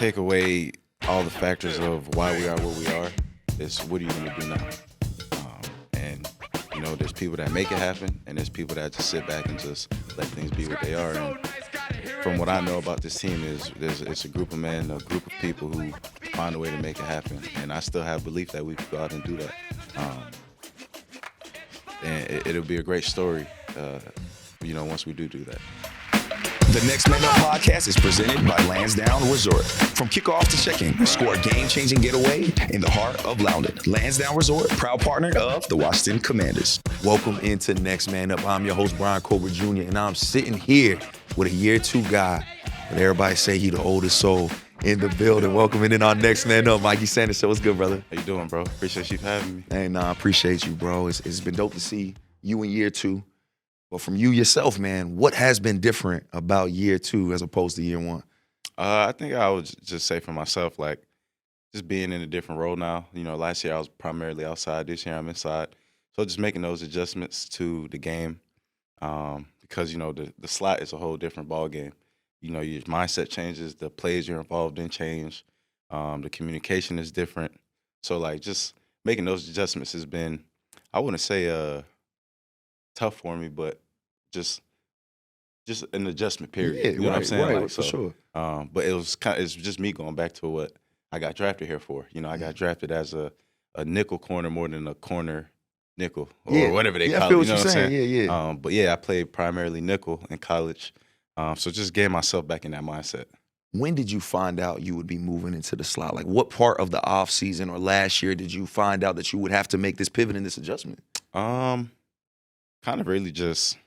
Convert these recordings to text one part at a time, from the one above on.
take away all the factors of why we are where we are, it's what are you going to do now? And, there's people that make it happen, and there's people that just sit back and just let things be what they are. And from what I know about this team it's a group of men, a group of people who find a way to make it happen. And I still have belief that we can go out and do that. And it'll be a great story, once we do that. The Next Man Up podcast is presented by Lansdowne Resort. From kickoff to check-in, score a game-changing getaway in the heart of Loudoun. Lansdowne Resort, proud partner of the Washington Commanders. Welcome into Next Man Up. I'm your host, Brian Cobra Jr., and I'm sitting here with a year two guy, but everybody say he the oldest soul in the building. Welcoming in our Next Man Up, Mikey Sainristil. What's good, brother? How you doing, bro? Appreciate you having me. Hey, I appreciate you, bro. It's been dope to see you in year two. But from you yourself, man, what has been different about year two as opposed to year one? I think I would just say for myself, like, just being in a different role now. Last year I was primarily outside. This year I'm inside. So just making those adjustments to the game because, the slot is a whole different ball game. Your mindset changes. The plays you're involved in change. The communication is different. So, like, just making those adjustments has been, I wouldn't say tough for me, but just an adjustment period. Yeah, you know what I'm saying? Right, like, for sure. But it's just me going back to what I got drafted here for. I got drafted as a nickel corner more than a corner nickel or whatever they call it. I feel what You know you're what I'm saying. saying? But yeah, I played primarily nickel in college. So just getting myself back in that mindset. When did you find out you would be moving into the slot? Like, what part of the offseason or last year did you find out that you would have to make this pivot and this adjustment? Kind of really just,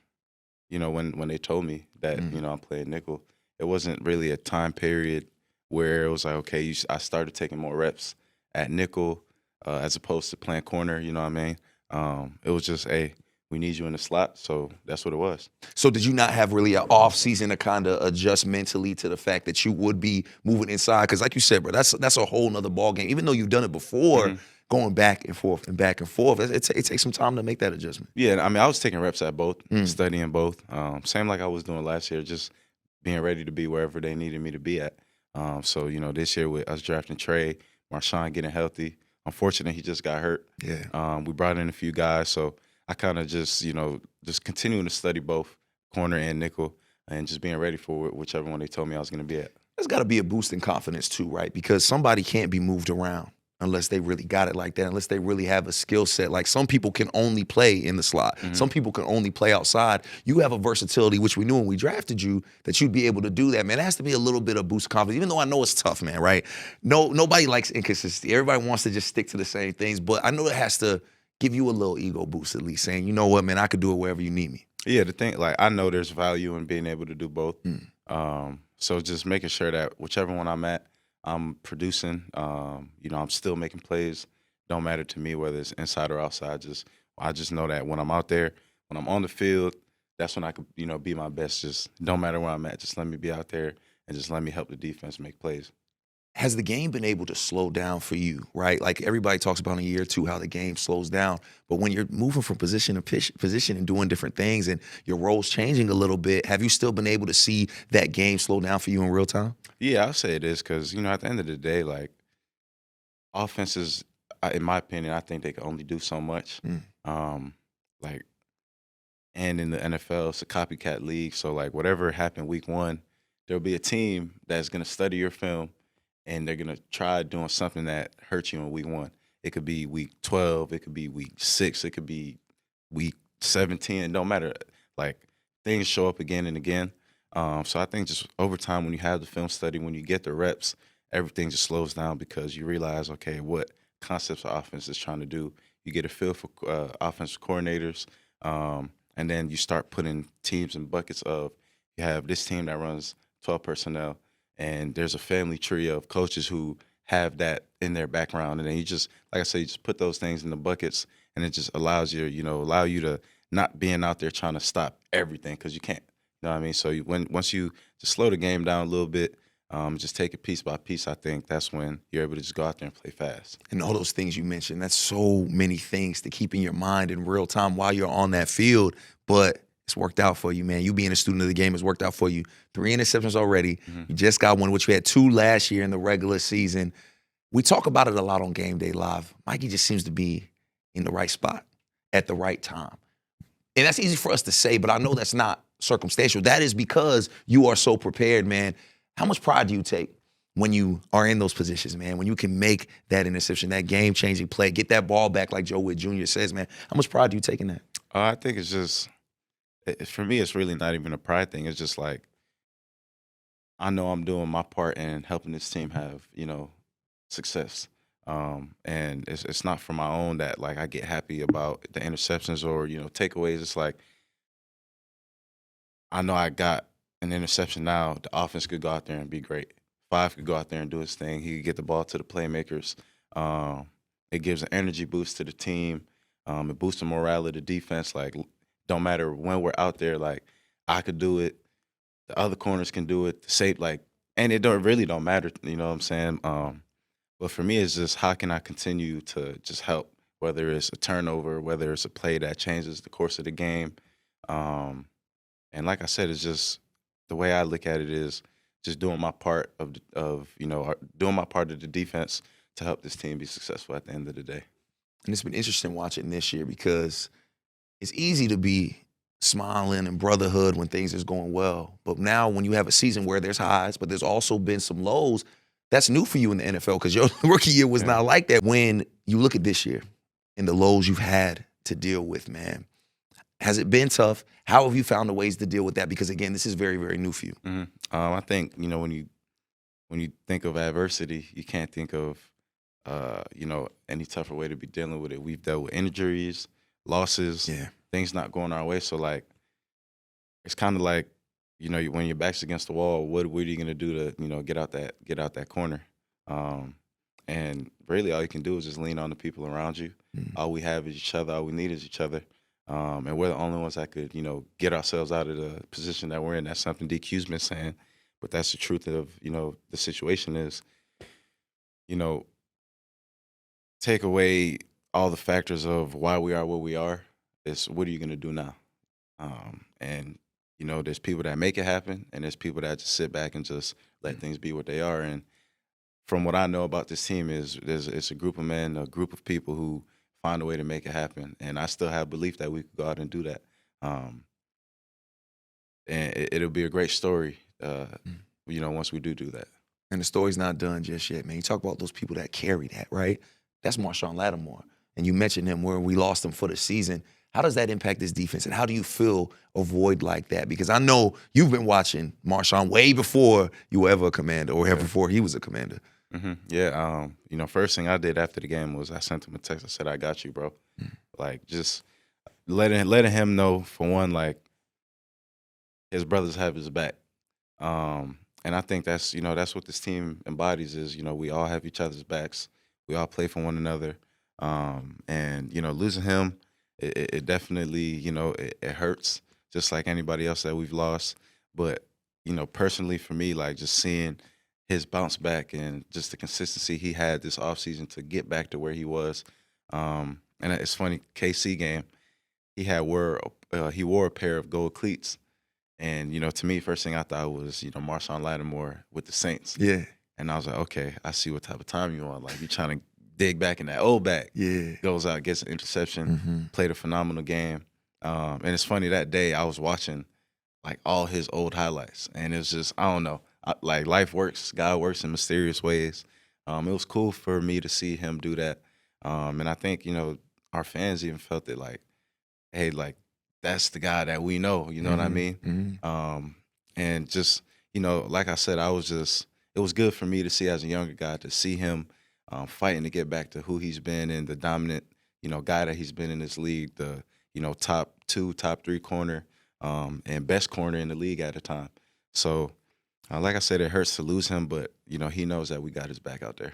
when they told me that, I'm playing nickel, it wasn't really a time period where it was like, okay, I started taking more reps at nickel as opposed to playing corner, you know what I mean? It was just, hey, we need you in the slot, so that's what it was. So did you not have really an off season to kind of adjust mentally to the fact that you would be moving inside? Because like you said, bro, that's a whole nother ball game. Even though you've done it before, going back and forth, it takes some time to make that adjustment. Yeah, I mean, I was taking reps at both, studying both. Same like I was doing last year, just being ready to be wherever they needed me to be at. So, this year with us drafting Trey, Marshawn getting healthy. Unfortunately, he just got hurt. Yeah. We brought in a few guys, so I kind of just continuing to study both corner and nickel and just being ready for whichever one they told me I was going to be at. There's got to be a boost in confidence too, right? Because somebody can't be moved around unless they really got it like that, unless they really have a skill set. Like, some people can only play in the slot. Some people can only play outside. You have a versatility, which we knew when we drafted you, that you'd be able to do that, man. It has to be a little bit of boost of confidence, even though I know it's tough, man, right? Nobody likes inconsistency. Everybody wants to just stick to the same things, but I know it has to give you a little ego boost at least, saying, you know what, man, I could do it wherever you need me. Yeah, the thing, like, I know there's value in being able to do both. So just making sure that whichever one I'm at, I'm producing. I'm still making plays. Don't matter to me whether it's inside or outside. I just know that when I'm out there, when I'm on the field, that's when I could, be my best. Just don't matter where I'm at. Just let me be out there and just let me help the defense make plays. Has the game been able to slow down for you, right? Like, everybody talks about in a year or two how the game slows down, but when you're moving from position to position and doing different things and your role's changing a little bit, have you still been able to see that game slow down for you in real time? Yeah, I'll say it is because, at the end of the day, like, offenses, in my opinion, I think they can only do so much. And in the NFL, it's a copycat league, so, like, whatever happened week one, there'll be a team that's going to study your film and they're going to try doing something that hurts you in week one. It could be week 12. It could be week 6. It could be week 17. It don't matter. Like, things show up again and again. So I think just over time, when you have the film study, when you get the reps, everything just slows down because you realize, okay, what concepts of offense is trying to do. You get a feel for offensive coordinators, and then you start putting teams in buckets of, you have this team that runs 12 personnel, and there's a family tree of coaches who have that in their background. And then you just, like I said, you just put those things in the buckets, and it just allows you, allow you to not being out there trying to stop everything because you can't. You know what I mean? So once you just slow the game down a little bit, just take it piece by piece, I think that's when you're able to just go out there and play fast. And all those things you mentioned, that's so many things to keep in your mind in real time while you're on that field. But it's worked out for you, man. You being a student of the game has worked out for you. 3 interceptions already. Mm-hmm. You just got one, which we had 2 last year in the regular season. We talk about it a lot on Game Day Live. Mikey just seems to be in the right spot at the right time. And that's easy for us to say, but I know that's not circumstantial. That is because you are so prepared, man. How much pride do you take when you are in those positions, man? When you can make that interception, that game-changing play, get that ball back like Joe Witt Jr. says, man. How much pride do you take in that? I think it's just, for me, it's really not even a pride thing. It's just like, I know I'm doing my part in helping this team have, success. And it's not for my own that, like, I get happy about the interceptions or, takeaways. It's like, I know I got an interception now. The offense could go out there and be great. Five could go out there and do his thing. He could get the ball to the playmakers. It gives an energy boost to the team. It boosts the morale of the defense. Like, don't matter when we're out there, like, I could do it. The other corners can do it. And it really don't matter, you know what I'm saying? But for me, it's just how can I continue to just help, whether it's a turnover, whether it's a play that changes the course of the game. And like I said, it's just the way I look at it is just doing my part doing my part of the defense to help this team be successful at the end of the day. And it's been interesting watching this year because it's easy to be smiling and brotherhood when things is going well. But now when you have a season where there's highs, but there's also been some lows, that's new for you in the NFL because your rookie year was not like that. When you look at this year and the lows you've had to deal with, man, has it been tough? How have you found the ways to deal with that? Because, again, this is very, very new for you. Mm-hmm. I think, when you think of adversity, you can't think of, any tougher way to be dealing with it. We've dealt with injuries, losses, things not going our way. So, like, it's kind of like, when your back's against the wall, what are you going to do to, get out that corner? And really all you can do is just lean on the people around you. All we have is each other. All we need is each other. And we're the only ones that could, get ourselves out of the position that we're in. That's something DQ's been saying, but that's the truth of, the situation is, take away all the factors of why we are where we are. It's what are you going to do now? And, there's people that make it happen, and there's people that just sit back and just let things be what they are. And from what I know about this team is it's a group of men, a group of people who find a way to make it happen. And I still have belief that we could go out and do that. And it'll be a great story, once we do that. And the story's not done just yet, man. You talk about those people that carry that, right? That's Marshawn Lattimore. And you mentioned him where we lost him for the season. How does that impact this defense? And how do you feel a void like that? Because I know you've been watching Marshawn way before you were ever a commander or ever before he was a commander. Mm-hmm. Yeah. First thing I did after the game was I sent him a text. I said, I got you, bro. Like, just letting him know, for one, like, his brothers have his back. And I think that's what this team embodies is, we all have each other's backs. We all play for one another. And, losing him, it definitely, it hurts just like anybody else that we've lost. But, personally for me, like, just seeing his bounce back and just the consistency he had this offseason to get back to where he was. And it's funny, KC game, he wore a pair of gold cleats. And, to me, first thing I thought was, Marshawn Lattimore with the Saints. Yeah. And I was like, okay, I see what type of time you're on. Like, you're trying to dig back in that old bag. Yeah. Goes out, gets an interception, played a phenomenal game. And it's funny, that day I was watching, like, all his old highlights. And it's just, I don't know. Like, life works. God works in mysterious ways. It was cool for me to see him do that. And I think, our fans even felt it like, hey, like, that's the guy that we know. You know what I mean? And just, like I said, it was good for me to see as a younger guy, to see him fighting to get back to who he's been and the dominant, guy that he's been in this league, the, top 2, top 3 corner, and best corner in the league at the time. So, like I said, it hurts to lose him, but, he knows that we got his back out there.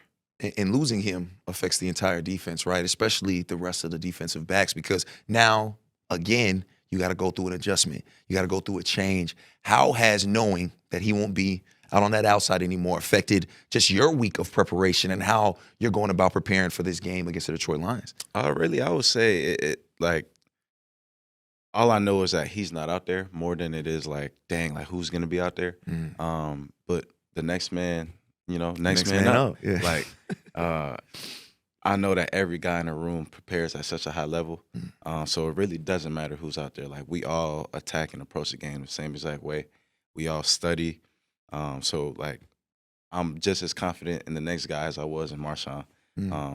And losing him affects the entire defense, right? Especially the rest of the defensive backs, because now, again, you got to go through an adjustment. You got to go through a change. How has knowing that he won't be out on that outside anymore affected just your week of preparation and how you're going about preparing for this game against the Detroit Lions? Really, I would say it like, all I know is that he's not out there more than it is like, dang, like who's gonna be out there. But the next man, next man up. Yeah. Like, I know that every guy in the room prepares at such a high level. So it really doesn't matter who's out there. Like we all attack and approach the game the same exact way. We all study. So like I'm just as confident in the next guy as I was in Marshawn.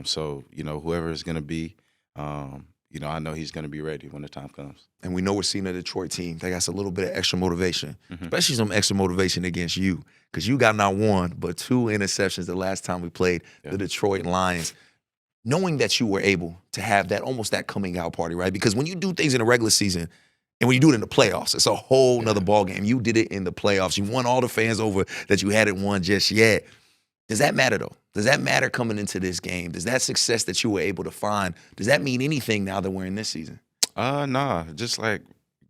So, whoever it's gonna be, I know he's gonna be ready when the time comes. And we know we're seeing a Detroit team. They got a little bit of extra motivation, Mm-hmm. especially some extra motivation against you, because you got not one, but 2 interceptions the last time we played the Detroit Lions. Knowing that you were able to have that, almost that coming out party, right? Because when you do things in the regular season and when you do it in the playoffs, it's a whole nother ballgame. You did it in the playoffs. You won all the fans over that you hadn't won just yet. Does that matter, though? Does that matter coming into this game? Does that success that you were able to find, does that mean anything now that we're in this season? Nah. Just like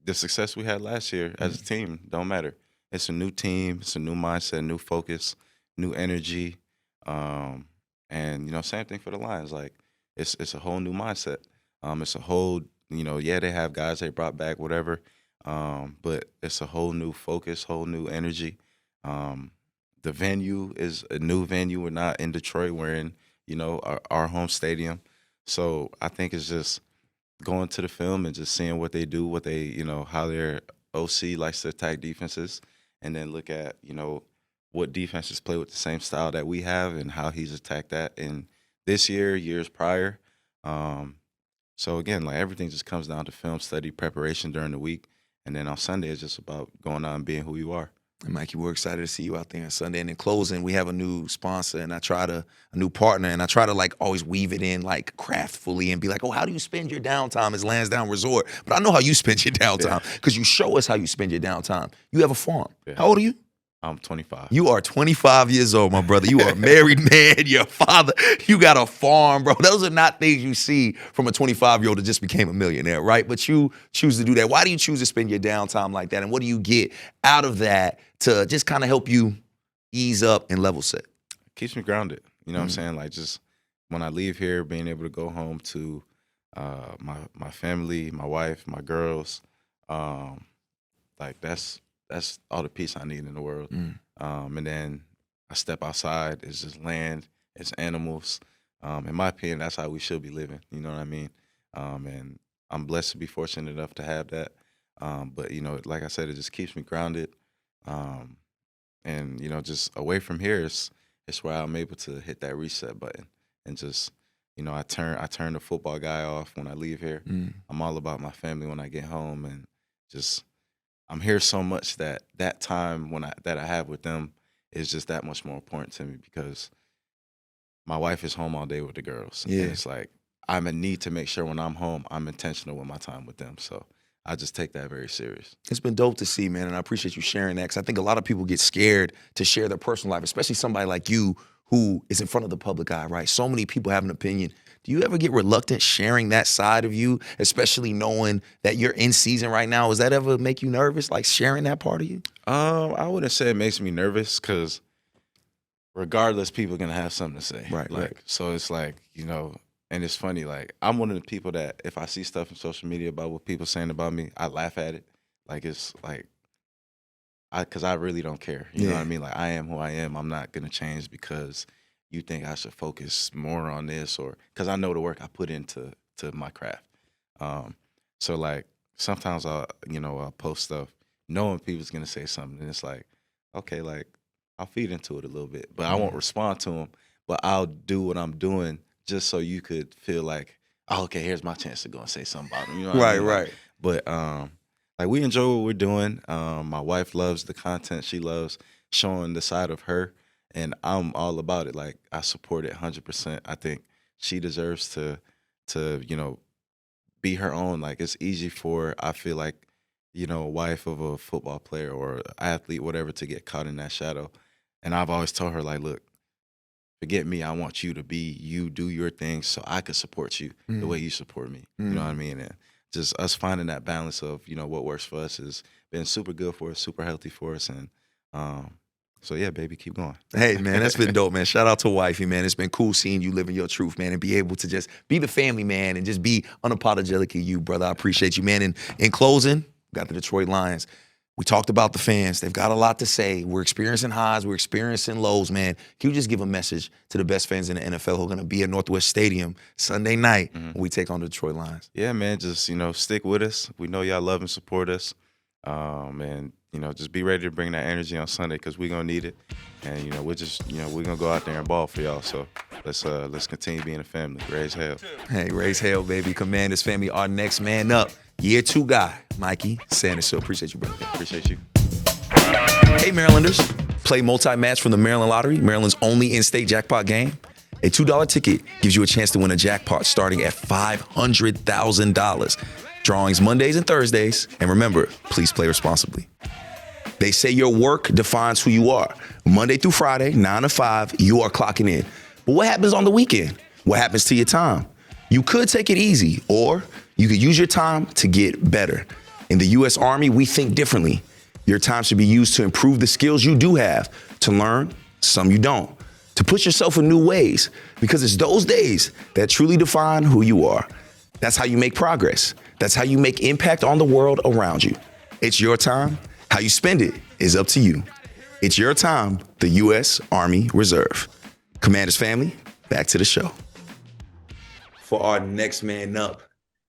the success we had last year as a team, don't matter. It's a new team, it's a new mindset, new focus, new energy. And same thing for the Lions. Like it's a whole new mindset. It's a whole, they have guys they brought back, whatever. But it's a whole new focus, whole new energy. The venue is a new venue. We're not in Detroit. We're in, our home stadium. So I think it's just going to the film and just seeing what they do, what they, how their OC likes to attack defenses, and then look at, what defenses play with the same style that we have and how he's attacked that in this year, years prior. So again, like everything just comes down to film study, preparation during the week, and then on Sunday it's just about going out and being who you are. And Mikey, we're excited to see you out there on Sunday. And in closing, we have a new sponsor and a new partner, and I try to like always weave it in like craftfully and be like, oh, how do you spend your downtime as Lansdowne Resort? But I know how you spend your downtime because you show us how you spend your downtime. You have a farm. Yeah. How old are you? I'm 25. You are 25 years old, my brother. You are a married man. You're a father. You got a farm, bro. Those are not things you see from a 25-year-old that just became a millionaire, right? But you choose to do that. Why do you choose to spend your downtime like that? And what do you get out of that to just kind of help you ease up and level set? Keeps me grounded. You know what I'm saying? Like just when I leave here, being able to go home to my family, my wife, my girls, like that's all the peace I need in the world. And then I step outside, it's just land, it's animals. In my opinion, that's how we should be living. You know what I mean? And I'm blessed to be fortunate enough to have that. But, like I said, it just keeps me grounded. And, just away from here, it's where I'm able to hit that reset button and just, I turn the football guy off when I leave here. I'm all about my family when I get home, and just I'm here so much that time that I have with them is just that much more important to me because my wife is home all day with the girls. Yeah. And it's like I'm a need to make sure when I'm home, I'm intentional with my time with them. So I just take that very serious. It's been dope to see, man, and I appreciate you sharing that because I think a lot of people get scared to share their personal life, especially somebody like you who is in front of the public eye, right? So many people have an opinion. Do you ever get reluctant sharing that side of you, especially knowing that you're in season right now? Does that ever make you nervous, like sharing that part of you? I wouldn't say it makes me nervous because regardless, people are going to have something to say. Right. So it's like, and it's funny, like I'm one of the people that if I see stuff in social media about what people saying about me, I laugh at it. Like it's like, because I really don't care. You know what I mean? Like I am who I am. I'm not going to change because you think I should focus more on this or because I know the work I put into my craft. So like sometimes I'll post stuff knowing people's going to say something and it's like, okay, like I'll feed into it a little bit, but I won't respond to them, but I'll do what I'm doing just so you could feel like, oh, okay, here's my chance to go and say something about them. You know what I mean? Right. But like we enjoy what we're doing. My wife loves the content. She loves showing the side of her, and I'm all about it. Like I support it 100%. I think she deserves to be her own. Like it's easy for I feel like a wife of a football player or athlete, whatever, to get caught in that shadow. And I've always told her like, look, forget me. I want you to be you, do your thing, so I could support you the way you support me. You know what I mean? And just us finding that balance of what works for us has been super good for us, super healthy for us, and So yeah, baby, keep going. Hey, man, that's been dope, man. Shout out to Wifey, man. It's been cool seeing you living your truth, man, and be able to just be the family man and just be unapologetically you, brother. I appreciate you, man. And in closing, got the Detroit Lions. We talked about the fans. They've got a lot to say. We're experiencing highs. We're experiencing lows, man. Can you just give a message to the best fans in the NFL who are going to be at Northwest Stadium Sunday night when we take on the Detroit Lions? Yeah, man, just, stick with us. We know y'all love and support us. And, just be ready to bring that energy on Sunday because we're going to need it. And, we're going to go out there and ball for y'all. So let's continue being a family. Raise hell. Hey, raise hell, baby. Commanders family, our next man up. Year 2 guy, Mikey Sainristil. Appreciate you, brother. Appreciate you. Hey, Marylanders. Play multi-match from the Maryland Lottery, Maryland's only in-state jackpot game. A $2 ticket gives you a chance to win a jackpot starting at $500,000. Drawings Mondays and Thursdays. And remember, please play responsibly. They say your work defines who you are. Monday through Friday, 9 to 5, you are clocking in. But what happens on the weekend? What happens to your time? You could take it easy, or you could use your time to get better. In the U.S. Army, we think differently. Your time should be used to improve the skills you do have, to learn some you don't, to push yourself in new ways, because it's those days that truly define who you are. That's how you make progress. That's how you make impact on the world around you. It's your time. How you spend it is up to you. It's your time, the U.S. Army Reserve. Commanders family, back to the show. For our next man up,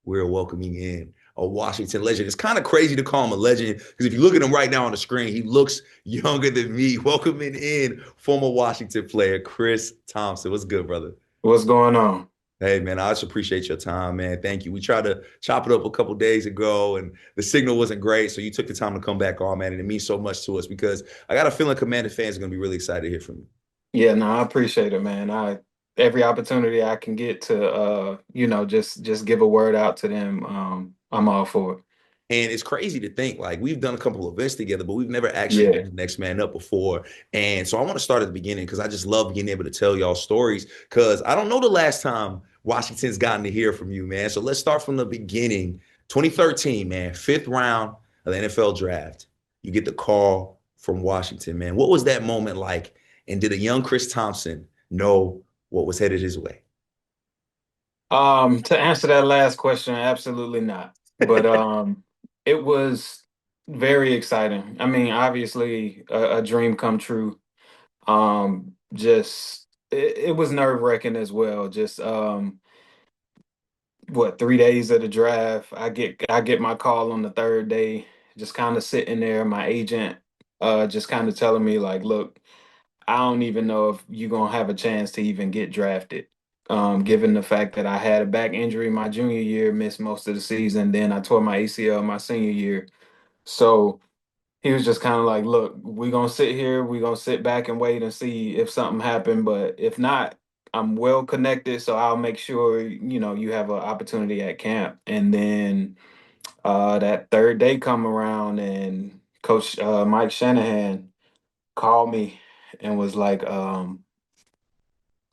we're welcoming in a Washington legend. It's kind of crazy to call him a legend because if you look at him right now on the screen, he looks younger than me. Welcoming in former Washington player, Chris Thompson. What's good, brother? What's going on? Hey, man, I just appreciate your time, man. Thank you. We tried to chop it up a couple days ago, and the signal wasn't great, so you took the time to come back on, man, and it means so much to us because I got a feeling Commander fans are going to be really excited to hear from you. Yeah, no, I appreciate it, man. Every opportunity I can get to just give a word out to them, I'm all for it. And it's crazy to think, like, we've done a couple of events together, but we've never actually been the next man up before. And so I want to start at the beginning because I just love being able to tell y'all stories because I don't know the last time Washington's gotten to hear from you, man. So let's start from the beginning. 2013, man, 5th round of the NFL draft. You get the call from Washington, man. What was that moment like? And did a young Chris Thompson know what was headed his way? To answer that last question, absolutely not. But it was very exciting. I mean, obviously a dream come true. Just it was nerve-wracking as well. Just 3 days of the draft. I get my call on the 3rd day, just kind of sitting there, my agent just kind of telling me like, look, I don't even know if you're gonna have a chance to even get drafted. Given the fact that I had a back injury my junior year, missed most of the season, then I tore my ACL my senior year. So he was just kind of like, look, we're gonna sit here, we're gonna sit back and wait and see if something happened. But if not, I'm well connected, so I'll make sure, you have an opportunity at camp. And then that 3rd day come around and Coach Mike Shanahan called me and was like,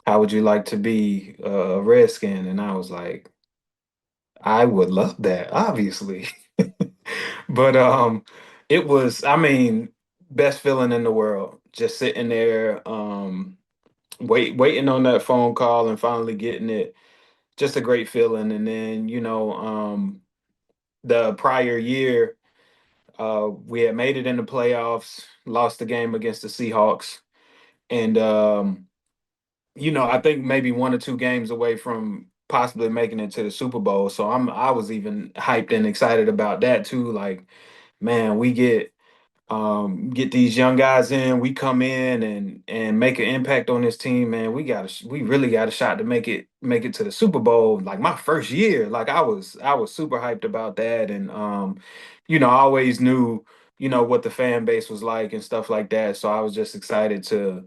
how would you like to be a Redskin? And I was like, I would love that, obviously. But it was, I mean, best feeling in the world. Just sitting there, waiting on that phone call and finally getting it. Just a great feeling. And then, the prior year, we had made it in the playoffs, lost the game against the Seahawks. And I think maybe 1 or 2 games away from possibly making it to the Super Bowl. So I was even hyped and excited about that too. Like, man, we get these young guys in, we come in and make an impact on this team, man. We really got a shot to make it to the Super Bowl. Like my first year, like I was super hyped about that. And I always knew, what the fan base was like and stuff like that. So I was just excited to,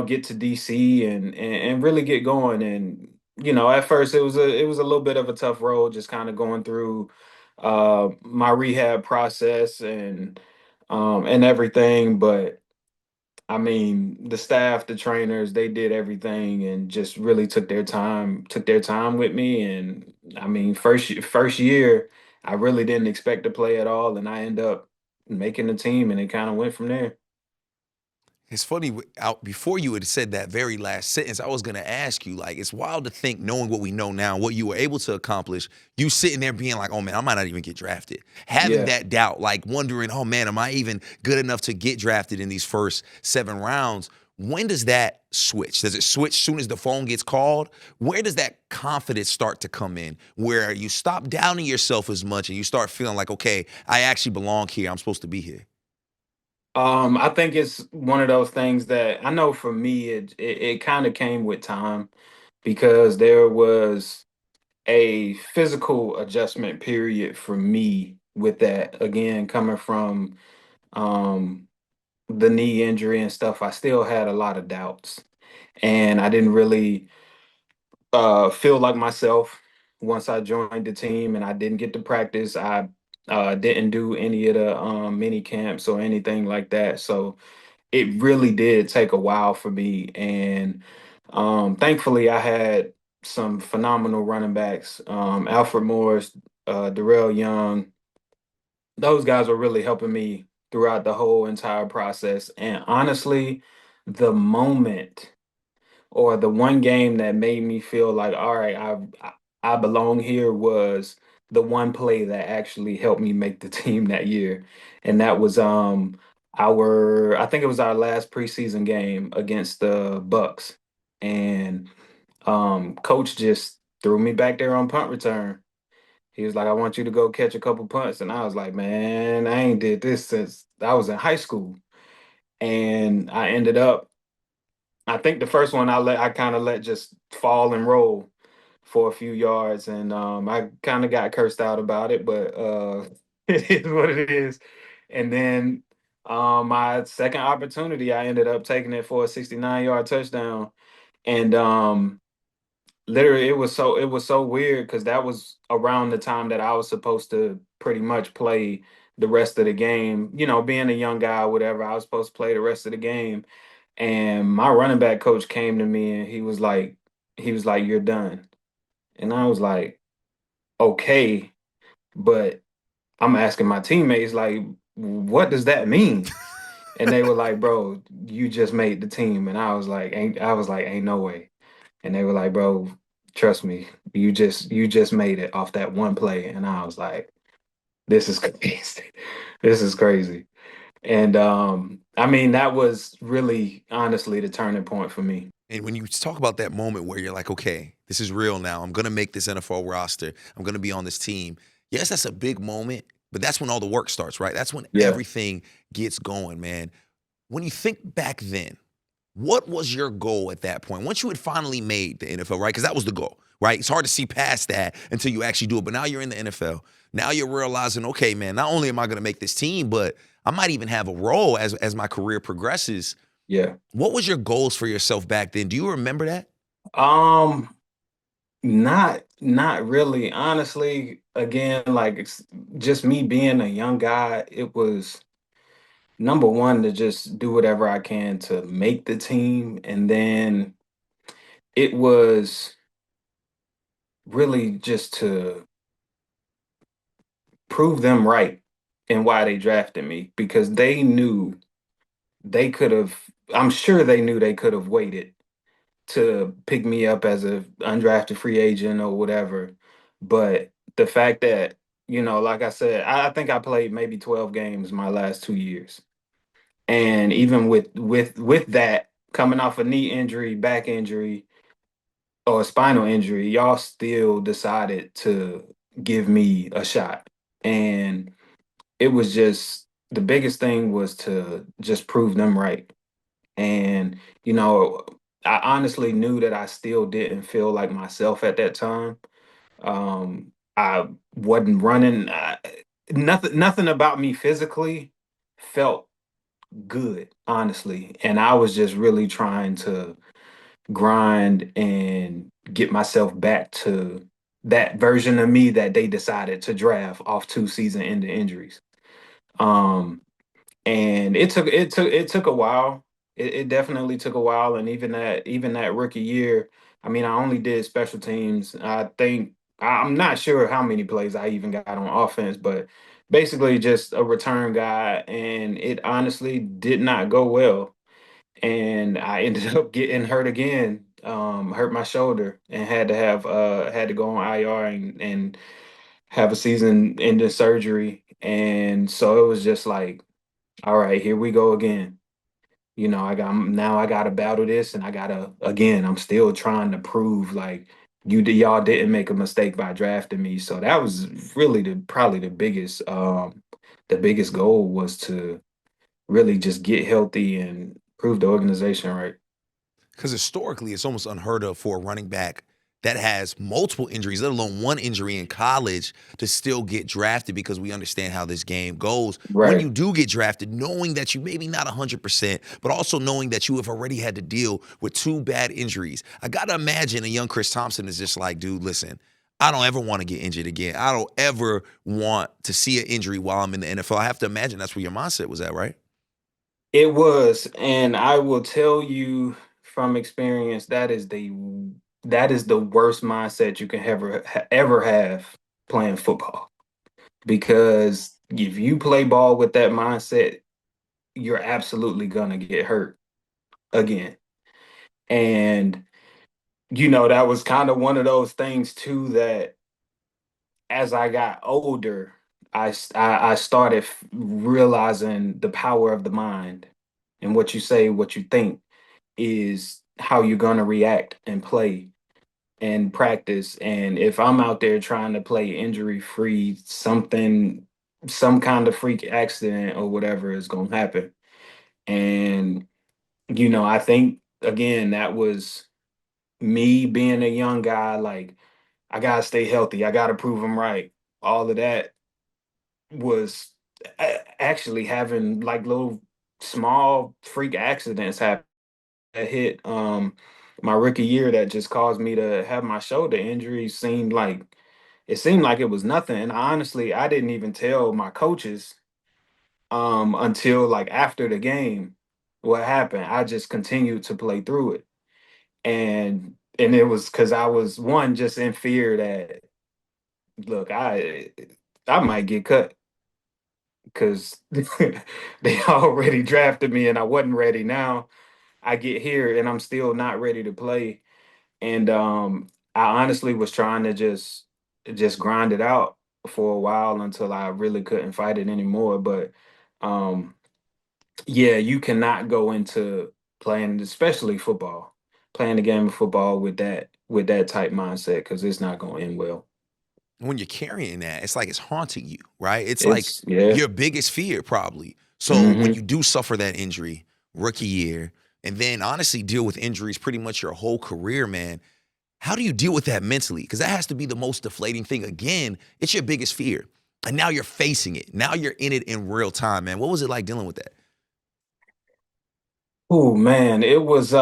get to DC and really get going. And, at first it was a little bit of a tough road, just kind of going through my rehab process and everything. But I mean, the staff, the trainers, they did everything and just really took their time with me. And I mean, first year, I really didn't expect to play at all, and I end up making the team, and it kind of went from there. It's funny, before you had said that very last sentence, I was going to ask you, like, it's wild to think, knowing what we know now, what you were able to accomplish, you sitting there being like, oh man, I might not even get drafted. Having Yeah. that doubt, like wondering, oh man, am I even good enough to get drafted in these first 7 rounds? When does that switch? Does it switch soon as the phone gets called? Where does that confidence start to come in, where you stop doubting yourself as much and you start feeling like, okay, I actually belong here. I'm supposed to be here. I think it's one of those things that I know for me, it kind of came with time because there was a physical adjustment period for me with that. Again, coming from um, the knee injury and stuff, I still had a lot of doubts, and I didn't really feel like myself once I joined the team, and I didn't get to practice. I didn't do any of the mini camps or anything like that, so it really did take a while for me. And thankfully, I had some phenomenal running backs, Alfred Morris, Darrell Young. Those guys were really helping me throughout the whole entire process. And honestly, the moment or the one game that made me feel like, all right, I belong here was the one play that actually helped me make the team that year. And that was our I think it was our last preseason game against the Bucks. And coach just threw me back there on punt return. He was like, I want you to go catch a couple punts. And I was like, man, I ain't did this since I was in high school. And I ended up I think the first one I kind of let just fall and roll for a few yards, and I kind of got cursed out about it, but it is what it is. And then my second opportunity, I ended up taking it for a 69-yard touchdown, and literally it was so weird because that was around the time that I was supposed to pretty much play the rest of the game. You know, being a young guy, whatever, I was supposed to play the rest of the game. And my running back coach came to me and he was like, "You're done." And I was like, "Okay," but I'm asking my teammates like, "What does that mean?" And they were like, "Bro, you just made the team." And I was like, "Ain't no way." And they were like, "Bro, trust me, you just made it off that one play." And I was like, "This is crazy. This is crazy." And I mean, that was really honestly the turning point for me. And when you talk about that moment where you're like, okay, this is real now. I'm going to make this NFL roster. I'm going to be on this team. Yes, that's a big moment, but that's when all the work starts, right? That's when Yeah. everything gets going, man. When you think back then, what was your goal at that point? Once you had finally made the NFL, right? Because that was the goal, right? It's hard to see past that until you actually do it. But now you're in the NFL. Now you're realizing, okay, man, not only am I going to make this team, but I might even have a role as my career progresses. Yeah. What was your goals for yourself back then? Do you remember that? Um, not really. Honestly, again, like it's just me being a young guy, it was number one to just do whatever I can to make the team. And then it was really just to prove them right and why they drafted me because they knew they could have, I'm sure they knew they could have waited to pick me up as a undrafted free agent or whatever. But the fact that, like I said, I think I played maybe 12 games my last 2 years. And even with that, coming off a knee injury, back injury, or a spinal injury, y'all still decided to give me a shot. And it was just the biggest thing was to just prove them right. And, I honestly knew that I still didn't feel like myself at that time. I wasn't running. Nothing about me physically felt good, honestly. And I was just really trying to grind and get myself back to that version of me that they decided to draft off 2 season-ending injuries. Um, and it took a while. It definitely took a while, and even that rookie year, I mean, I only did special teams. I think I'm not sure how many plays I even got on offense, but basically just a return guy, and it honestly did not go well. and I ended up getting hurt again. Hurt my shoulder and had to go on IR and have a season-ending surgery. And so it was just like, all right, here we go again. I got to battle this, and I gotta again. I'm still trying to prove like y'all didn't make a mistake by drafting me. So that was really probably the biggest goal was to really just get healthy and prove the organization right. Because historically, it's almost unheard of for a running back that has multiple injuries, let alone one injury in college, to still get drafted, because we understand how this game goes. When Right. you do get drafted, knowing that you maybe not 100%, but also knowing that you have already had to deal with two bad injuries. I got to imagine a young Chris Thompson is just like, dude, listen, I don't ever want to get injured again. I don't ever want to see an injury while I'm in the NFL. I have to imagine that's where your mindset was at, right? It was, and I will tell you from experience that is the worst mindset you can ever have playing football. Because if you play ball with that mindset, you're absolutely gonna get hurt again. And that was kind of one of those things too that as I got older, I started realizing the power of the mind, and what you say, what you think is how you're gonna react and play and practice. And if I'm out there trying to play injury free, some kind of freak accident or whatever is gonna happen. And I think again that was me being a young guy. Like, I gotta stay healthy. I gotta prove them right. All of that was actually having like little small freak accidents happen that hit my rookie year that just caused me to have my shoulder injury. Seemed like it was nothing. And honestly, I didn't even tell my coaches until like after the game what happened. I just continued to play through it. And it was because I was one just in fear that, look, I might get cut because they already drafted me and I wasn't ready. Now I get here and I'm still not ready to play. And I honestly was trying to just grind it out for a while until I really couldn't fight it anymore. But um yeah, you cannot go into playing, especially football, playing the game of football with that type mindset, because it's not going to end well. When you're carrying that, it's like it's haunting you, right? It's like It's yeah. your biggest fear, probably. So when Hmm. you do suffer that injury, rookie year, and then honestly deal with injuries pretty much your whole career, man, how do you deal with that mentally? Because that has to be the most deflating thing. Again, it's your biggest fear. And now you're facing it. Now you're in it in real time, man. What was it like dealing with that? Oh man, it was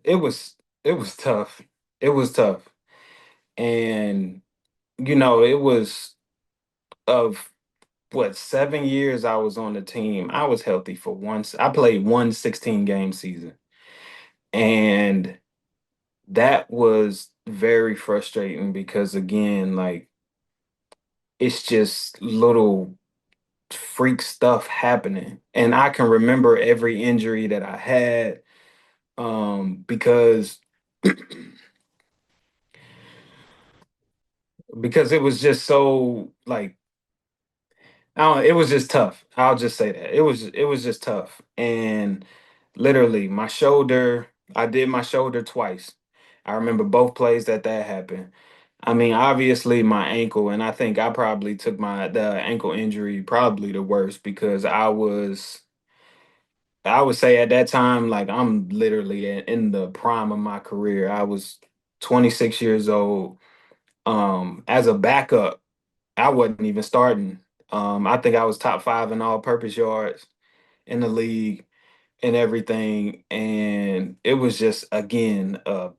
it was tough. It was tough. And it was of what, 7 years I was on the team. I was healthy for once. I played one 16-game season. And that was very frustrating because again, like, it's just little freak stuff happening. And I can remember every injury that I had because because it was just so like, I don't, it was just tough. I'll just say that. It was just tough. And literally my shoulder, I did my shoulder twice. I remember both plays that happened. I mean, obviously my ankle, and I think I probably took the ankle injury probably the worst because I would say at that time, like, I'm literally in the prime of my career. I was 26 years old. As a backup, I wasn't even starting. I think I was top five in all-purpose yards in the league and everything. And it was just again a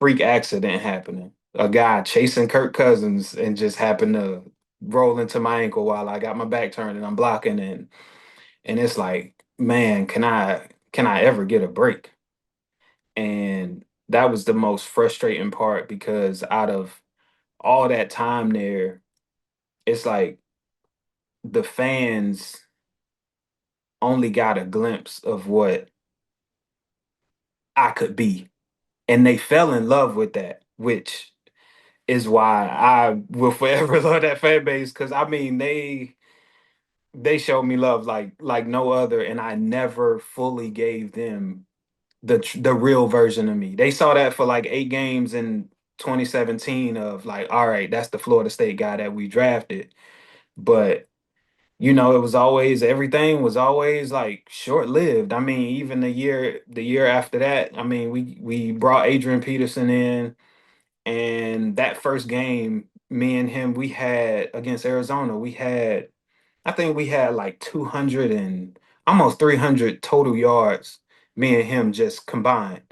freak accident happening. A guy chasing Kirk Cousins and just happened to roll into my ankle while I got my back turned and I'm blocking, and it's like, man, can I ever get a break? And that was the most frustrating part because out of all that time there, it's like the fans only got a glimpse of what I could be. And they fell in love with that, which is why I will forever love that fan base. Cause I mean they showed me love like no other, and I never fully gave them the real version of me. They saw that for like 8 games in 2017 of like, all right, that's the Florida State guy that we drafted. But it was always everything was always like short lived. I mean, even the year after that, I mean, we brought Adrian Peterson in, and that first game, me and him, we had against Arizona, I think we had like 200 and almost 300 total yards, me and him just combined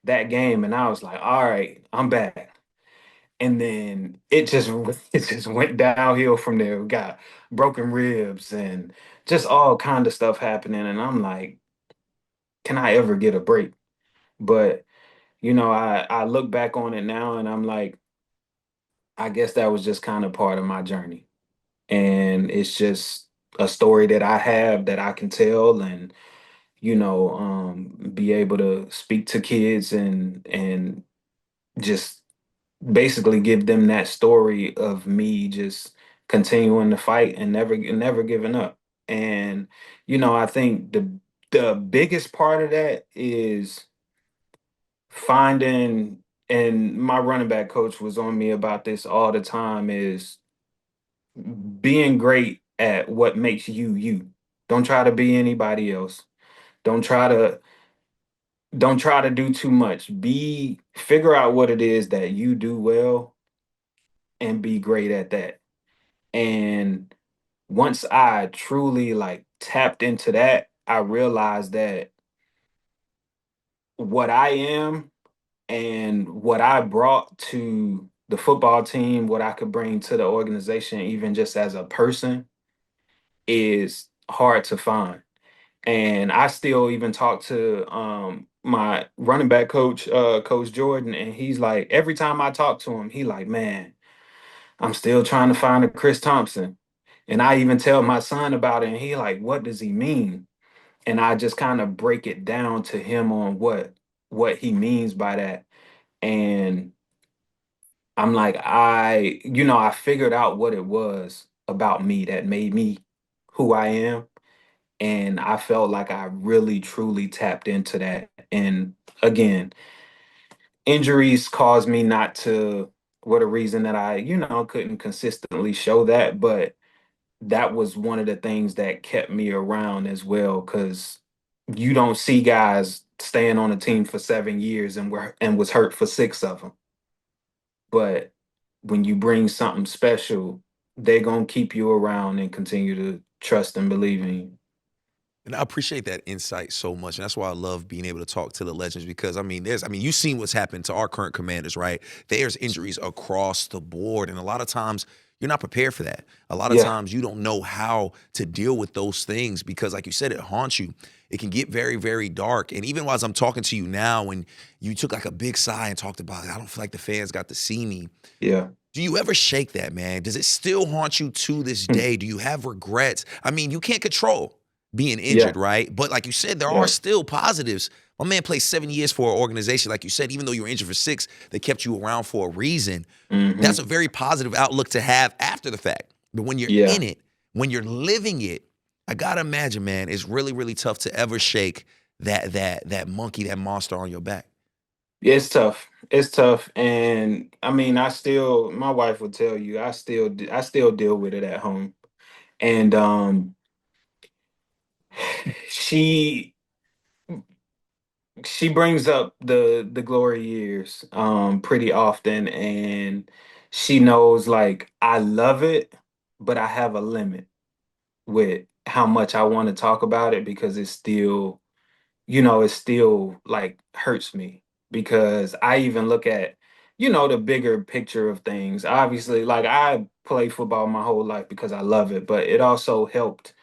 that game. And I was like, all right, I'm back. And then it just it just went downhill from there. We got broken ribs and just all kind of stuff happening. And I'm like, can I ever get a break? But I look back on it now and I'm like, I guess that was just kind of part of my journey. And it's just a story that I have that I can tell, and be able to speak to kids and just basically give them that story of me just continuing to fight and never giving up. And I think the biggest part of that is finding, and my running back coach was on me about this all the time, is being great at what makes you you. Don't try to be anybody else. Don't try to don't try to do too much. Figure out what it is that you do well and be great at that. And once I truly like tapped into that, I realized that what I am and what I brought to the football team, what I could bring to the organization, even just as a person, is hard to find. And I still even talk to my running back coach, Coach Jordan, and he's like, every time I talk to him, he like, man, I'm still trying to find a Chris Thompson. And I even tell my son about it, and he like, what does he mean? And I just kind of break it down to him on what he means by that. And I'm like, I figured out what it was about me that made me who I am. And I felt like I really truly tapped into that. And again, injuries caused me not to, what a reason that I, couldn't consistently show that. But that was one of the things that kept me around as well. Cause you don't see guys staying on a team for 7 years and was hurt for six of them. But when you bring something special, they're gonna keep you around and continue to trust and believe in you. And I appreciate that insight so much. And that's why I love being able to talk to the legends because you've seen what's happened to our current commanders, right? There's injuries across the board. And a lot of times you're not prepared for that. A lot of Yeah, times you don't know how to deal with those things because, like you said, it haunts you. It can get very, very dark. And even while I'm talking to you now, when you took like a big sigh and talked about, I don't feel like the fans got to see me. yeah. Do you ever shake that, man? Does it still haunt you to this day? Do you have regrets? I mean, you can't control being Yeah, injured, right? But like you said, there are yeah. still positives. My man played 7 years for an organization. Like you said, even though you were injured for 6, they kept you around for a reason. That's Hmm. a very positive outlook to have after the fact. But when you're Yeah. in it, when you're living it, I gotta imagine, man, it's really, really tough to ever shake that monkey, that monster on your back. Yeah, it's tough. It's tough. And I mean, my wife will tell you, I still deal with it at home. And she she brings up the glory years pretty often, and she knows like I love it, but I have a limit with how much I want to talk about it because it still like hurts me because I even look at, the bigger picture of things. Obviously, like I play football my whole life because I love it, but it also helped,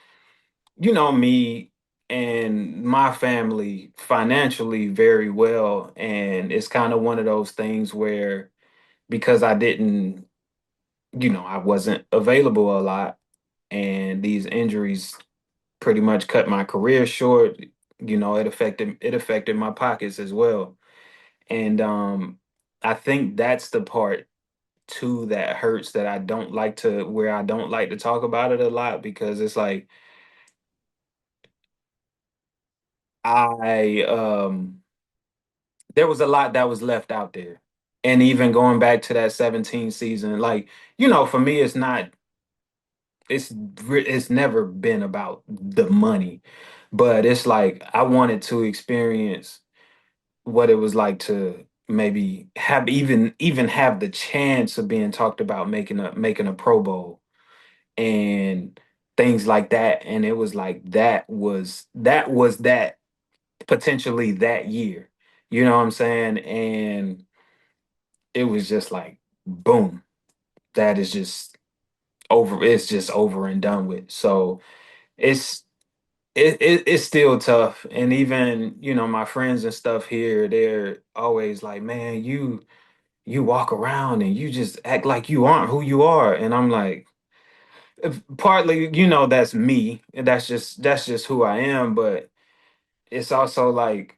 me and my family financially very well. And it's kind of one of those things where because I didn't, I wasn't available a lot, and these injuries pretty much cut my career short. it affected my pockets as well. And I think that's the part too that hurts, that I don't like to talk about it a lot, because it's like I there was a lot that was left out there. And even going back to that 17 season, like, for me, it's never been about the money, but it's like I wanted to experience what it was like to maybe have even have the chance of being talked about making a Pro Bowl and things like that. And it was like that potentially that year. You know what I'm saying? And it was just like boom, that is just over. It's just over and done with. So it's it's still tough. And even, my friends and stuff here, they're always like, man, you walk around and you just act like you aren't who you are. And I'm like, partly, that's me. And that's just who I am. But it's also like,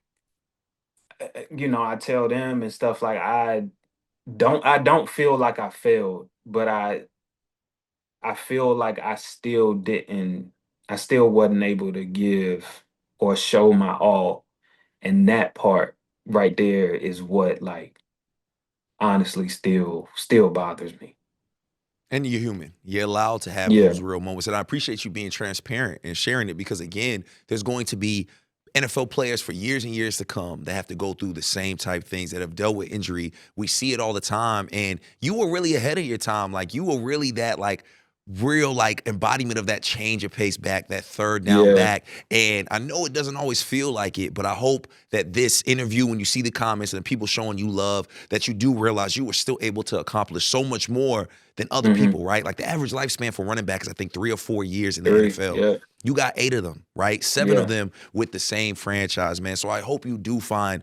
I tell them and stuff like, I don't feel like I failed, but I feel like I still wasn't able to give or show my all. And that part right there is what, like, honestly still bothers me. And you're human. You're allowed to have Yeah. those real moments. And I appreciate you being transparent and sharing it because, again, there's going to be NFL players for years and years to come that have to go through the same type things, that have dealt with injury. We see it all the time. And you were really ahead of your time. Like, you were really that, like, real, like, embodiment of that change of pace back, that third down Yeah. back. And I know it doesn't always feel like it, but I hope that this interview, when you see the comments and the people showing you love, that you do realize you were still able to accomplish so much more than other Hmm. people, right? Like, the average lifespan for running back is, I think, 3 or 4 years in the Three. NFL. Yeah. You got 8 of them, right? 7 of Yeah. them with the same franchise, man. So I hope you do find,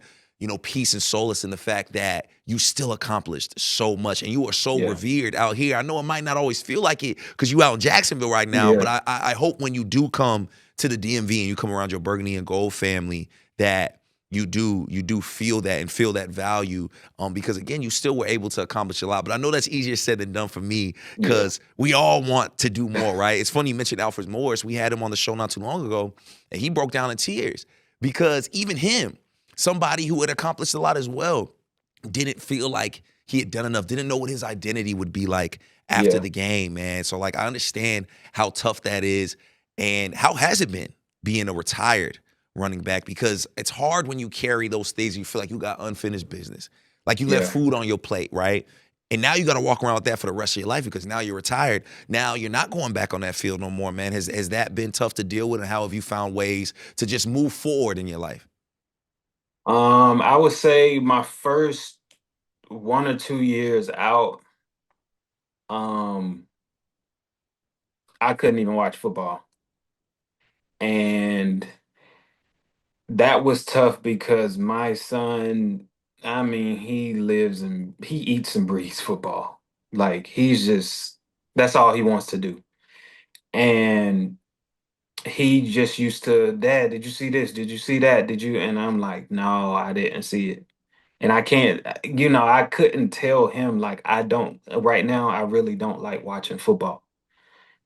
peace and solace in the fact that you still accomplished so much and you are so Yeah. revered out here. I know it might not always feel like it because you out in Jacksonville right now, Yeah. but I hope when you do come to the DMV and you come around your Burgundy and Gold family that you do feel that and feel that value, because again, you still were able to accomplish a lot. But I know that's easier said than done for me Yeah. because we all want to do more, right? It's funny you mentioned Alfred Morris. We had him on the show not too long ago, and he broke down in tears because even him, somebody who had accomplished a lot as well, didn't feel like he had done enough, didn't know what his identity would be like after Yeah. the game, man. So, like, I understand how tough that is. And how has it been being a retired running back? Because it's hard when you carry those things. You feel like you got unfinished business. Like you left Yeah. food on your plate, right? And now you got to walk around with that for the rest of your life because now you're retired. Now you're not going back on that field no more, man. Has that been tough to deal with? And how have you found ways to just move forward in your life? I would say my first 1 or 2 years out, um, I couldn't even watch football. And that was tough because my son, I mean, he eats and breathes football. Like, that's all he wants to do. And he just used to, Dad, did you see this? Did you see that? Did you? And I'm like, no, I didn't see it. And I can't, I couldn't tell him, like, right now, I really don't like watching football.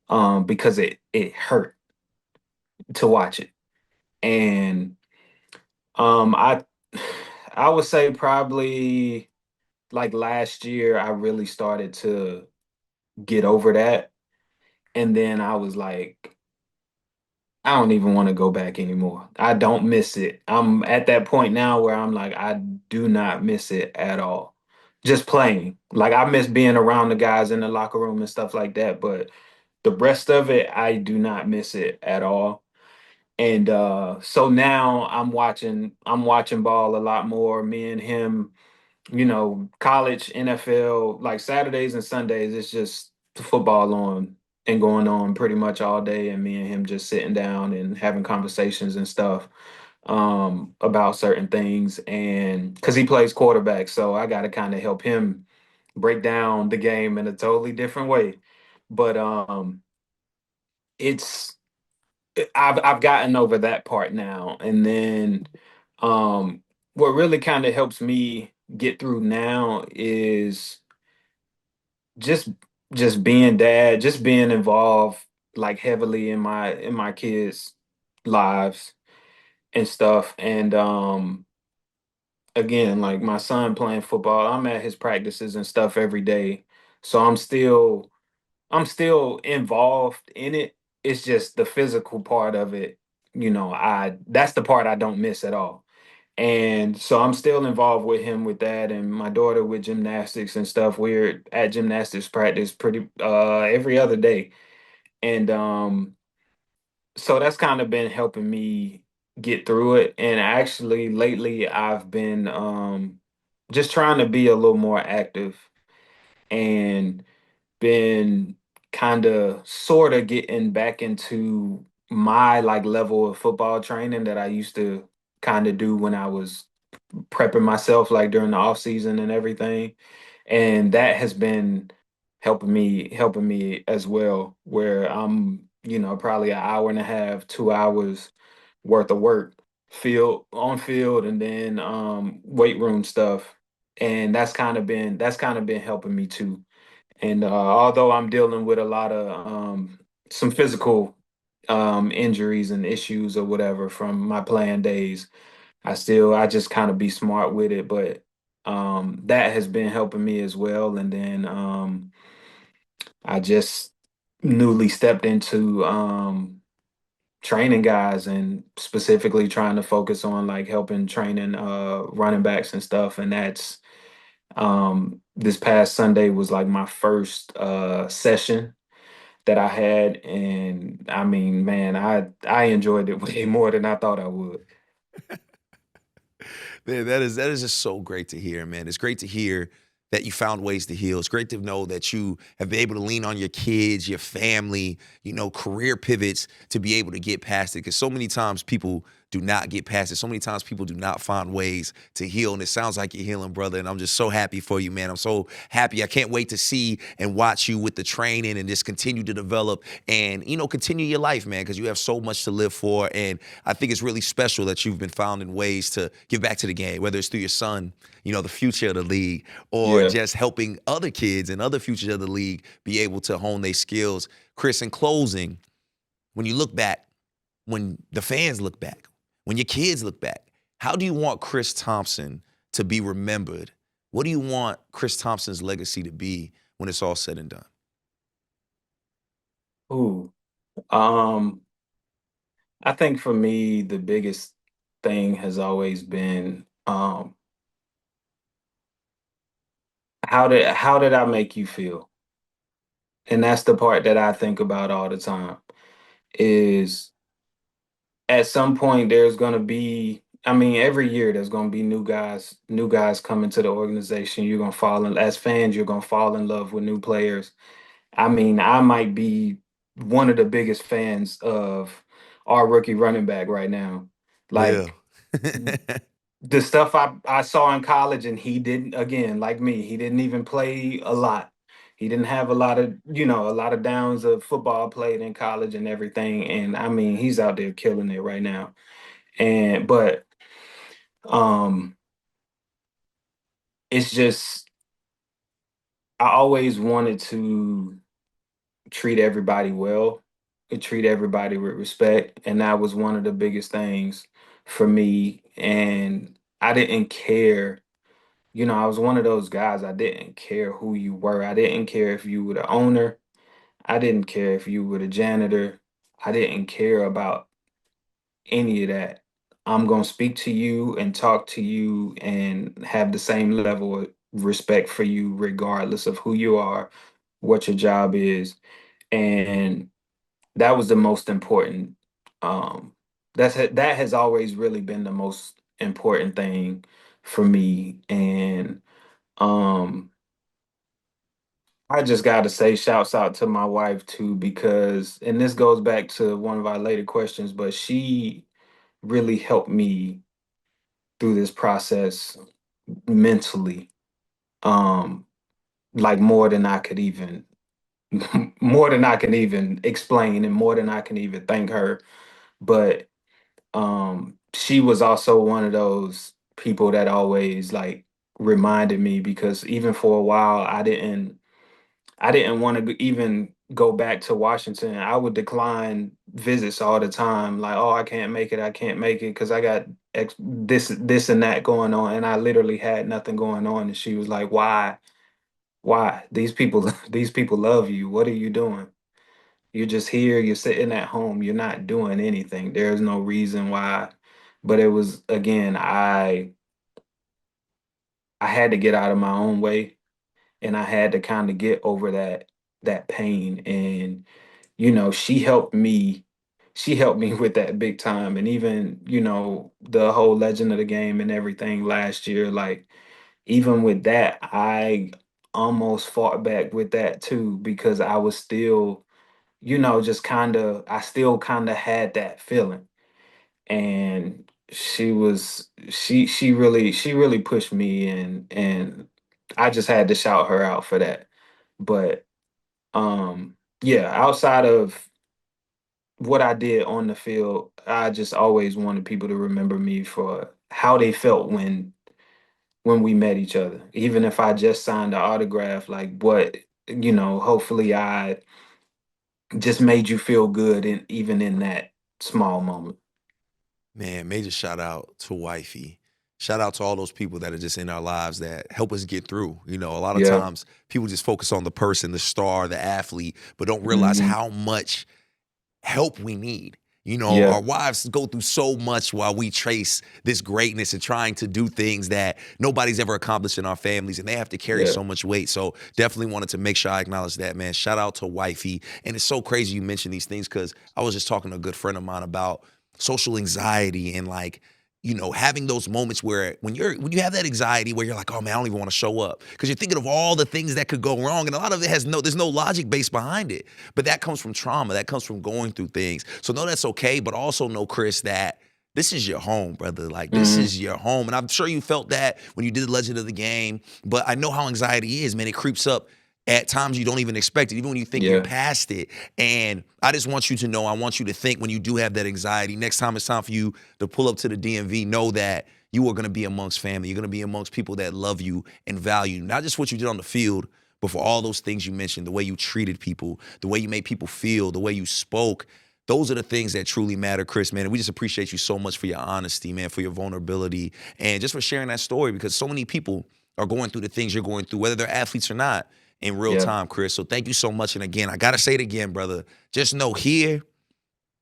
Because it hurt to watch it. And I I would say probably like last year I really started to get over that. And then I was like, I don't even want to go back anymore. I don't miss it. I'm at that point now where I'm like, I do not miss it at all. Just playing. Like, I miss being around the guys in the locker room and stuff like that, but the rest of it, I do not miss it at all. And so now I'm watching ball a lot more. Me and him, college, NFL, like Saturdays and Sundays, it's just football on and going on pretty much all day, and me and him just sitting down and having conversations and stuff, about certain things. And because he plays quarterback, so I got to kind of help him break down the game in a totally different way. But it's I've gotten over that part now. And then what really kind of helps me get through now is just just being dad, just being involved like heavily in my kids' lives and stuff. And again, like my son playing football, I'm at his practices and stuff every day. So I'm still involved in it. It's just the physical part of it, I that's the part I don't miss at all. And so I'm still involved with him with that, and my daughter with gymnastics and stuff. We're at gymnastics practice pretty every other day. And so that's kind of been helping me get through it. And actually lately I've been just trying to be a little more active, and been kind of sort of getting back into my like level of football training that I used to kind of do when I was prepping myself like during the off season and everything. And that has been helping me as well, where I'm, probably an hour and a half, 2 hours worth of work field, and then weight room stuff. And that's kind of been helping me too. And although I'm dealing with a lot of some physical injuries and issues or whatever from my playing days, I just kind of be smart with it. But that has been helping me as well. And then I just newly stepped into training guys, and specifically trying to focus on like helping training running backs and stuff. And that's this past Sunday was like my first session that I had, and I mean, man, I enjoyed it way more than I thought I would. Man, that is just so great to hear, man. It's great to hear that you found ways to heal. It's great to know that you have been able to lean on your kids, your family, career pivots to be able to get past it. Because so many times people do not get past it. So many times people do not find ways to heal. And it sounds like you're healing, brother. And I'm just so happy for you, man. I'm so happy. I can't wait to see and watch you with the training and just continue to develop and, continue your life, man, because you have so much to live for. And I think it's really special that you've been finding ways to give back to the game, whether it's through your son, the future of the league, or Yeah. just helping other kids and other futures of the league be able to hone their skills. Chris, in closing, when you look back, when the fans look back, when your kids look back, how do you want Chris Thompson to be remembered? What do you want Chris Thompson's legacy to be when it's all said and done? Ooh. Um, I think for me, the biggest thing has always been how did I make you feel? And that's the part that I think about all the time. Is at some point there's going to be, I mean, every year there's going to be new guys coming to the organization. You're going to fall in, as fans, you're going to fall in love with new players. I mean, I might be one of the biggest fans of our rookie running back right now. Yeah. Like the stuff I saw in college, and he didn't, again, like me, he didn't even play a lot. He didn't have a lot of downs of football played in college and everything. And I mean, he's out there killing it right now. And but um it's just, I always wanted to treat everybody well, and treat everybody with respect. And that was one of the biggest things for me. And I didn't care. I was one of those guys. I didn't care who you were. I didn't care if you were the owner. I didn't care if you were the janitor. I didn't care about any of that. I'm going to speak to you and talk to you and have the same level of respect for you, regardless of who you are, what your job is. And that was the most important. Um, that has always really been the most important thing for me. And um, I just got to say, shouts out to my wife too, because, and this goes back to one of our later questions, but she really helped me through this process mentally, um, like more than I could even, more than I can even explain, and more than I can even thank her. But she was also one of those people that always like reminded me, because even for a while I didn't want to even go back to Washington. I would decline visits all the time, like, oh, I can't make it, I can't make it because I got this and that going on, and I literally had nothing going on. And she was like, why? Why? These people, these people love you. What are you doing? You're just here, you're sitting at home, you're not doing anything. There's no reason why. But it was, again, I had to get out of my own way, and I had to kind of get over that pain. And she helped me with that big time. And even, the whole legend of the game and everything last year, like, even with that, I almost fought back with that too, because I was still, just I still kind of had that feeling. And she really pushed me, and I just had to shout her out for that. But yeah, outside of what I did on the field, I just always wanted people to remember me for how they felt when we met each other. Even if I just signed the autograph, like, hopefully I just made you feel good, and even in that small moment. Man, major shout out to wifey. Shout out to all those people that are just in our lives that help us get through. A lot of Yeah. times people just focus on the person, the star, the athlete, but don't realize Mhm. how much help we need. Yeah. Our wives go through so much while we chase this greatness and trying to do things that nobody's ever accomplished in our families, and they have to carry Yeah. so much weight. So definitely wanted to make sure I acknowledge that, man. Shout out to wifey. And it's so crazy you mentioned these things, because I was just talking to a good friend of mine about social anxiety and, like, having those moments where when you have that anxiety where you're like, oh man, I don't even want to show up, because you're thinking of all the things that could go wrong, and a lot of it there's no logic base behind it. But that comes from trauma, that comes from going through things. So know that's okay, but also know, Chris, that this is your home, brother. Like, this Mhm. is your home. And I'm sure you felt that when you did the Legend of the Game, but I know how anxiety is, man. It creeps up at times you don't even expect it, even when you think you're Yeah. past it. And I just want you to know, I want you to think, when you do have that anxiety, next time it's time for you to pull up to the DMV, know that you are going to be amongst family. You're going to be amongst people that love you and value you. Not just what you did on the field, but for all those things you mentioned, the way you treated people, the way you made people feel, the way you spoke. Those are the things that truly matter, Chris, man. And we just appreciate you so much for your honesty, man, for your vulnerability, and just for sharing that story, because so many people are going through the things you're going through, whether they're athletes or not, in real Yeah. time, Chris. So thank you so much. And again, I got to say it again, brother. Just know, here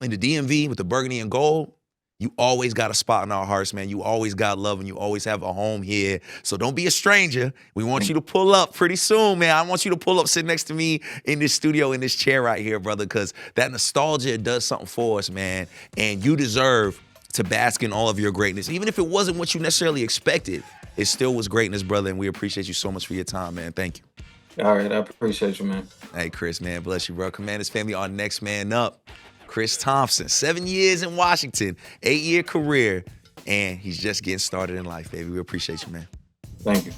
in the DMV with the burgundy and gold, you always got a spot in our hearts, man. You always got love, and you always have a home here. So don't be a stranger. We want you to pull up pretty soon, man. I want you to pull up, sit next to me in this studio, in this chair right here, brother, because that nostalgia does something for us, man. And you deserve to bask in all of your greatness. Even if it wasn't what you necessarily expected, it still was greatness, brother. And we appreciate you so much for your time, man. Thank you. All right, I appreciate you, man. Hey, Chris, man, bless you, bro. Commanders family, our next man up, Chris Thompson. 7 years in Washington, 8-year career, and he's just getting started in life, baby. We appreciate you, man. Thank you.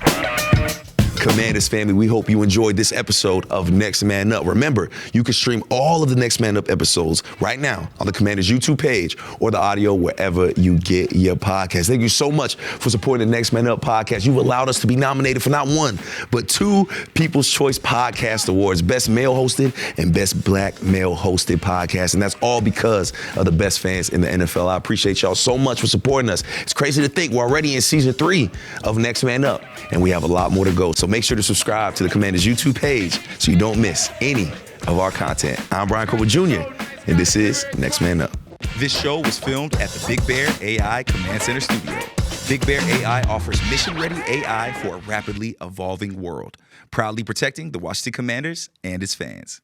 Commanders family, we hope you enjoyed this episode of Next Man Up. Remember, you can stream all of the Next Man Up episodes right now on the Commanders YouTube page or the audio wherever you get your podcast. Thank you so much for supporting the Next Man Up podcast. You've allowed us to be nominated for not one, but 2 People's Choice Podcast Awards, Best Male Hosted and Best Black Male Hosted Podcast. And that's all because of the best fans in the NFL. I appreciate y'all so much for supporting us. It's crazy to think we're already in season 3 of Next Man Up, and we have a lot more to go. So make sure to subscribe to the Commanders YouTube page so you don't miss any of our content. I'm Brian Cole Jr., and this is Next Man Up. This show was filmed at the Big Bear AI Command Center studio. Big Bear AI offers mission-ready AI for a rapidly evolving world, proudly protecting the Washington Commanders and its fans.